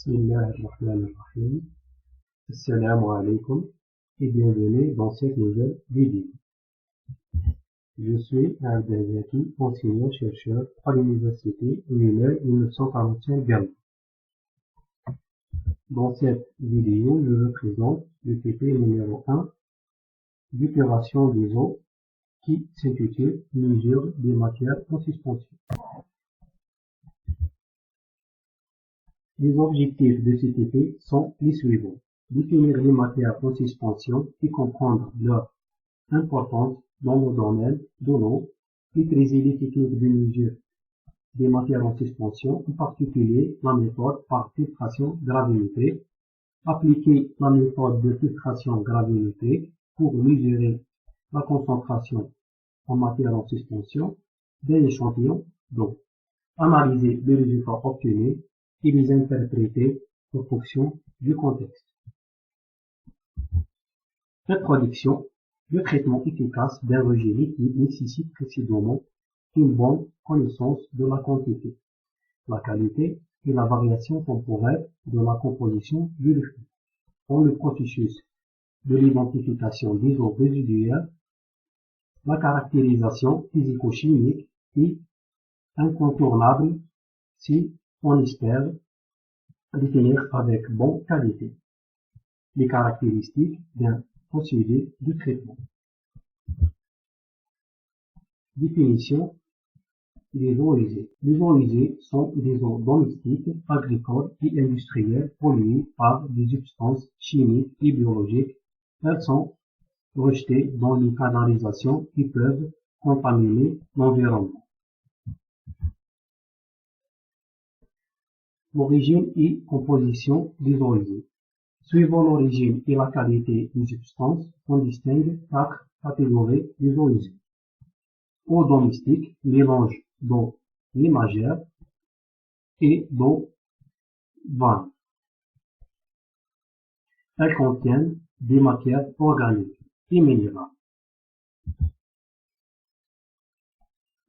Bismillahirrahmanirrahim. Assalamu alaikum et bienvenue dans cette nouvelle vidéo. Je suis Abdel Zaki, enseignant-chercheur à l'université UNL 1945 Gand. Dans cette vidéo, je vous présente le TP numéro 1 d'épuration des eaux qui s'intitule Mesure des matières en suspension. Les objectifs de ce TP sont les suivants. Définir les matières en suspension et comprendre leur importance dans le domaine de l'eau, maîtriser les techniques de mesure des matières en suspension, en particulier la méthode par filtration gravimétrique, appliquer la méthode de filtration gravimétrique pour mesurer la concentration en matière en suspension d'un échantillon d'eau, analyser les résultats obtenus et les interpréter en fonction du contexte. Introduction. Le traitement efficace d'un rejet liquide nécessite précisément une bonne connaissance de la quantité, la qualité et la variation temporelle de la composition du liquide. Dans le processus de l'identification des eaux résiduaires, la caractérisation physico-chimique est incontournable si on espère définir avec bonne qualité les caractéristiques d'un procédé de traitement. Définition des eaux usées. Les eaux usées sont des eaux domestiques, agricoles et industrielles polluées par des substances chimiques et biologiques. Elles sont rejetées dans les canalisations qui peuvent contaminer l'environnement. L'origine et composition des eaux usées. Suivant l'origine et la qualité des substances, on distingue 4 catégories des eaux usées. Eau domestique, mélange d'eau ménagère et d'eau vanne. Elles contiennent des matières organiques et minérales.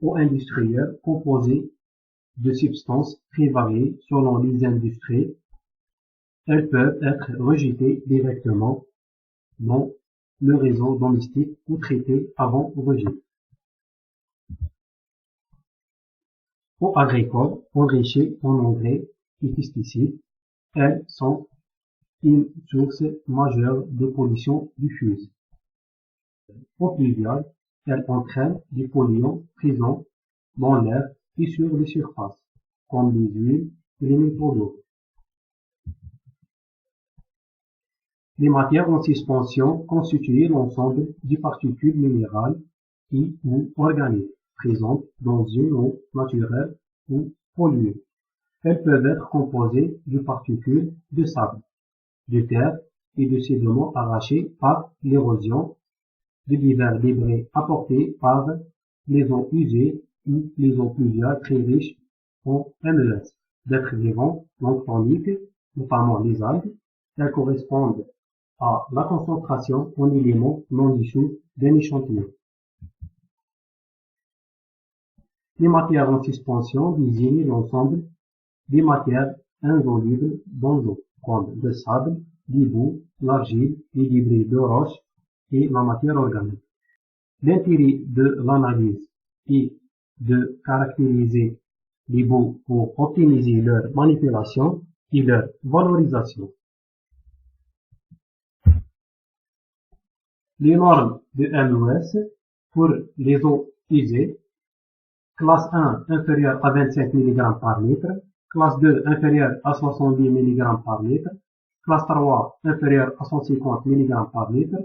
Eau industrielle, composée de substances très variées selon les industries. Elles peuvent être rejetées directement dans le réseau domestique ou traitées avant rejet. Eau agricole, enrichie en engrais et pesticides. Elles sont une source majeure de pollution diffuse. Eau pluviale, elles entraînent des polluants présents dans l'air et sur les surfaces, comme les huiles et les métaux d'eau. Les matières en suspension constituent l'ensemble des particules minérales et ou organiques présentes dans une eau naturelle ou polluée. Elles peuvent être composées de particules de sable, de terre et de sédiments arrachés par l'érosion, de divers débris apportés par les eaux usées ou les eaux pluviales très riches en MES, d'êtres vivants non chroniques, notamment les algues. Elles correspondent à la concentration en éléments non dissous d'un échantillon. Les matières en suspension désignent l'ensemble des matières insolubles dans l'eau, comme le sable, les boues, l'argile, les débris de roche et la matière organique. L'intérêt de l'analyse est de caractériser les boues pour optimiser leur manipulation et leur valorisation. Les normes de MES pour les eaux usées. Classe 1 inférieure à 25 mg par litre, classe 2 inférieure à 70 mg par litre, classe 3 inférieure à 150 mg par litre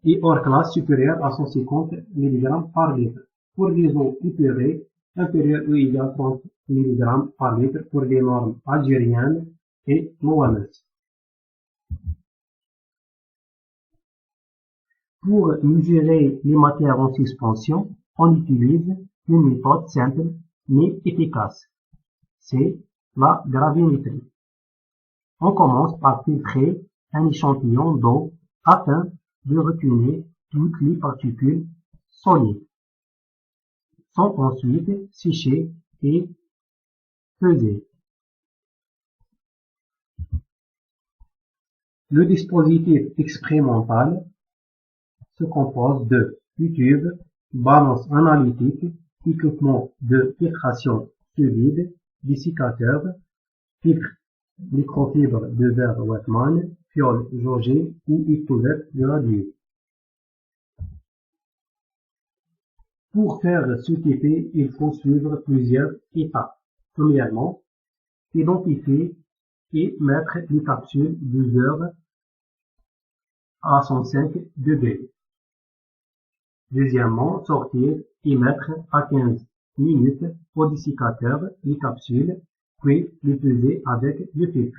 et hors classe supérieure à 150 mg par litre. Pour les eaux épurées, inférieure ou égale à 30 mg par litre pour les normes algériennes et l'OMS. Pour mesurer les matières en suspension, on utilise une méthode simple mais efficace. C'est la gravimétrie. On commence par filtrer un échantillon d'eau afin de retenir toutes les particules solides. Sont ensuite séchées et pesées. Le dispositif expérimental se compose de tube, balance analytique, équipement de filtration sous vide, dessiccateur, filtre microfibre de verre Wetman, fiole jaugée ou écouverte de radier. Pour faire ce type, il faut suivre plusieurs étapes. Premièrement, identifier et mettre les capsules d'usure à 105 degrés. Deuxièmement, sortir et mettre à 15 minutes au dessiccateur les capsules, puis les peser avec le filtre.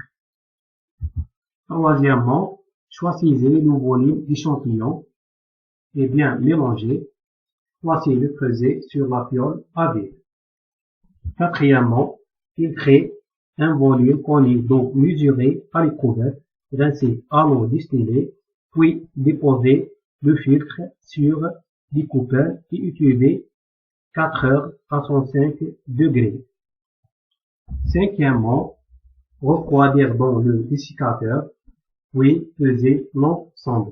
Troisièmement, choisissez le volume d'échantillon et bien mélanger. Placez le creuset sur la fiole à vide. Quatrièmement, filtrez un volume connu d'eau mesurée à l'écouverte, rincez à l'eau distillée, puis déposez le filtre sur des coupelles et utilisez 4 heures à 105 degrés. Cinquièmement, refroidir dans le dessiccateur, puis peser l'ensemble.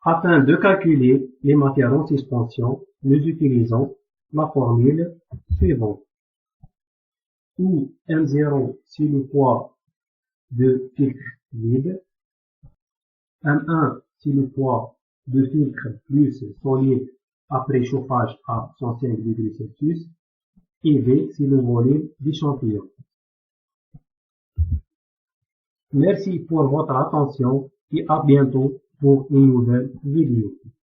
Afin de calculer les matières en suspension, nous utilisons la formule suivante, où M0 c'est le poids de filtre vide, M1 c'est le poids de filtre plus solide après chauffage à 105 degrés Celsius, et V c'est le volume d'échantillon. Merci pour votre attention et à bientôt pour une nouvelle vidéo.